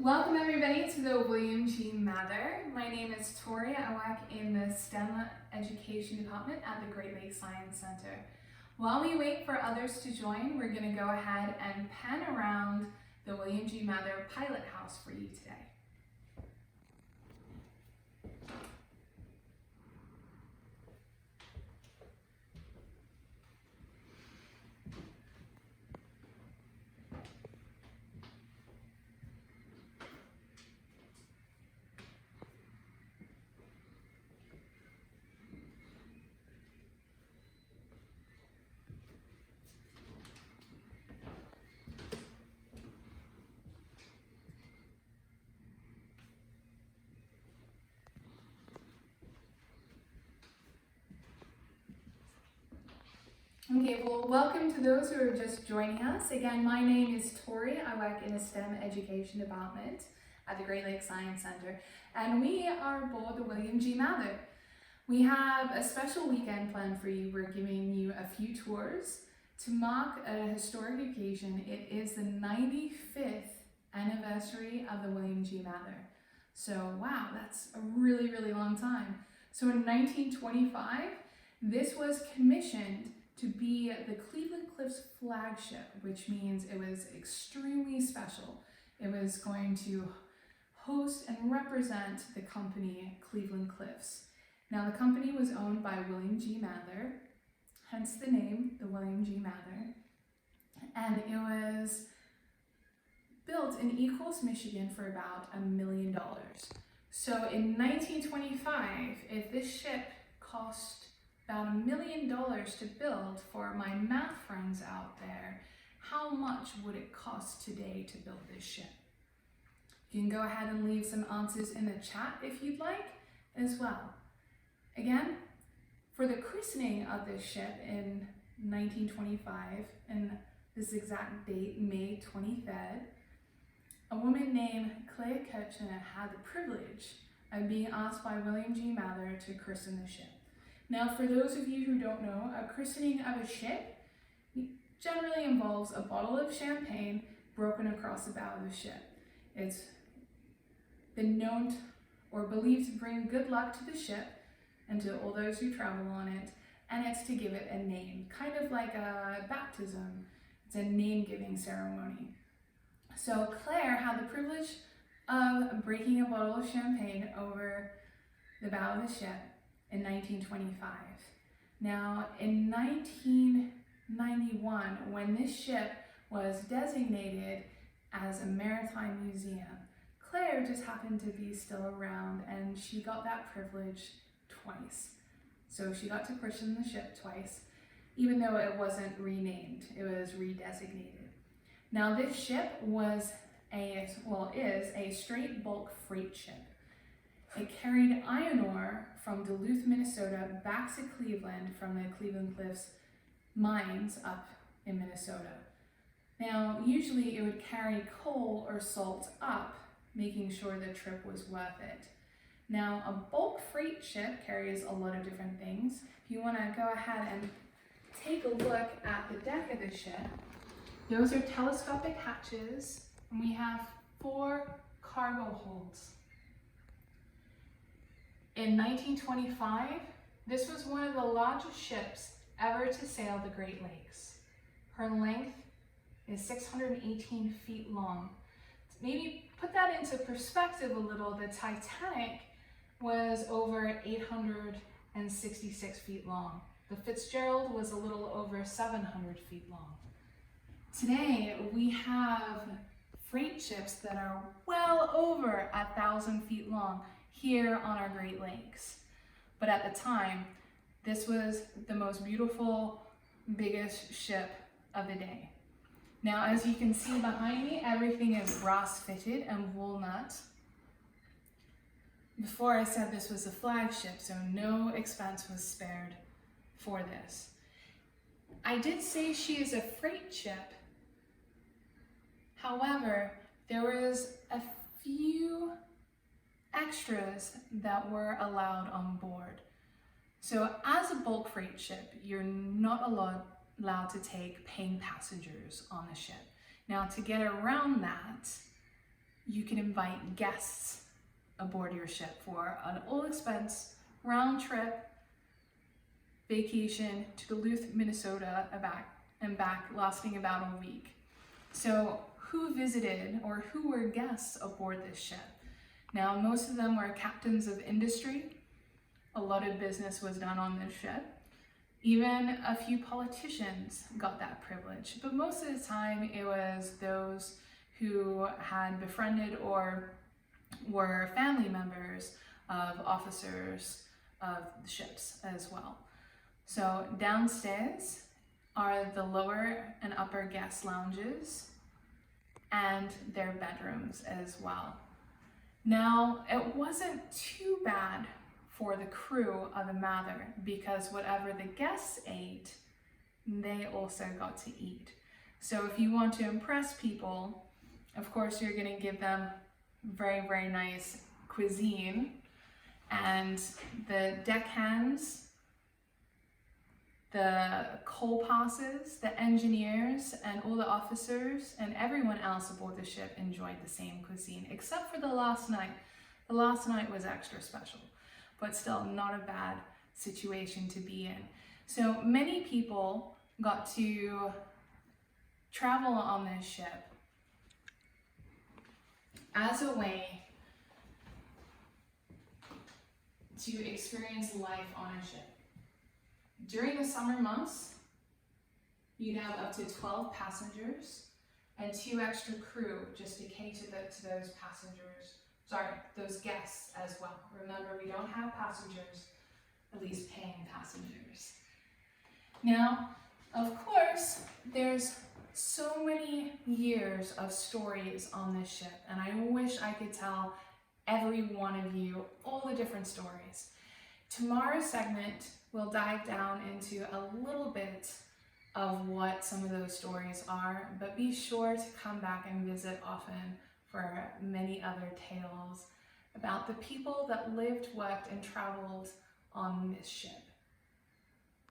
Welcome everybody to the William G Mather. My name is Tori. I work in the STEM Education Department at the Great Lakes Science Center. While we wait for others to join, we're going to go ahead and pan around the William G Mather Pilot House for you today. Okay, well, welcome to those who are just joining us. Again, my name is Tori. I work in the STEM Education Department at the Great Lakes Science Center, and we are aboard the William G Mather. We have a special weekend planned for you. We're giving you a few tours to mark a historic occasion. It is the 95th anniversary of the William G Mather. So, wow, that's a really, really long time. So in 1925, this was commissioned to be the Cleveland Cliffs flagship, which means it was extremely special. It was going to host and represent the company Cleveland Cliffs. Now the company was owned by William G Mather, hence the name, the William G Mather, and it was built in East Coast, Michigan for about $1 million. So in 1925, if this ship cost about $1 million to build, for my math friends out there, how much would it cost today to build this ship? You can go ahead and leave some answers in the chat if you'd like as well. Again, for the christening of this ship in 1925, and this exact date, May 23rd, a woman named Claire Kirchner had the privilege of being asked by William G Mather to christen the ship. Now, for those of you who don't know, a christening of a ship generally involves a bottle of champagne broken across the bow of the ship. It's been known or believed to bring good luck to the ship and to all those who travel on it, and it's to give it a name, kind of like a baptism. It's a name-giving ceremony. So Claire had the privilege of breaking a bottle of champagne over the bow of the ship in 1925. Now, in 1991, when this ship was designated as a maritime museum, Claire just happened to be still around, and she got that privilege twice. So she got to christen the ship twice, even though it wasn't renamed, it was redesignated. Now, this ship is a straight bulk freight ship. It carried iron ore from Duluth, Minnesota back to Cleveland from the Cleveland Cliffs mines up in Minnesota. Now, usually it would carry coal or salt up, making sure the trip was worth it. Now, a bulk freight ship carries a lot of different things. If you want to go ahead and take a look at the deck of the ship, those are telescopic hatches, and we have 4 cargo holds. In 1925, this was one of the largest ships ever to sail the Great Lakes. Her length is 618 feet long. Maybe put that into perspective a little, the Titanic was over 866 feet long. The Fitzgerald was a little over 700 feet long. Today, we have freight ships that are well over 1,000 feet long here on our Great Lakes. But at the time, this was the most beautiful, biggest ship of the day. Now, as you can see behind me, everything is brass fitted and walnut. Before I said this was a flagship, so no expense was spared for this. I did say she is a freight ship. However, there was a few extras that were allowed on board. So as a bulk freight ship, you're not allowed to take paying passengers on the ship. Now, to get around that, you can invite guests aboard your ship for an all-expense round trip vacation to Duluth, Minnesota, and back, lasting about a week. So who visited or who were guests aboard this ship? Now, most of them were captains of industry. A lot of business was done on this ship. Even a few politicians got that privilege, but most of the time it was those who had befriended or were family members of officers of the ships as well. So downstairs are the lower and upper guest lounges and their bedrooms as well. Now, it wasn't too bad for the crew of the Mather, because whatever the guests ate, they also got to eat. So if you want to impress people, of course you're going to give them very, very nice cuisine, and the deckhands, the coal passes, the engineers, and all the officers and everyone else aboard the ship enjoyed the same cuisine, except for the last night. The last night was extra special, but still not a bad situation to be in. So many people got to travel on this ship as a way to experience life on a ship. During the summer months, you'd have up to 12 passengers and 2 extra crew just to cater to those those guests as well. Remember, we don't have passengers, at least paying passengers. Now, of course, there's so many years of stories on this ship, and I wish I could tell every one of you all the different stories. Tomorrow's segment, we'll dive down into a little bit of what some of those stories are, but be sure to come back and visit often for many other tales about the people that lived, worked, and traveled on this ship.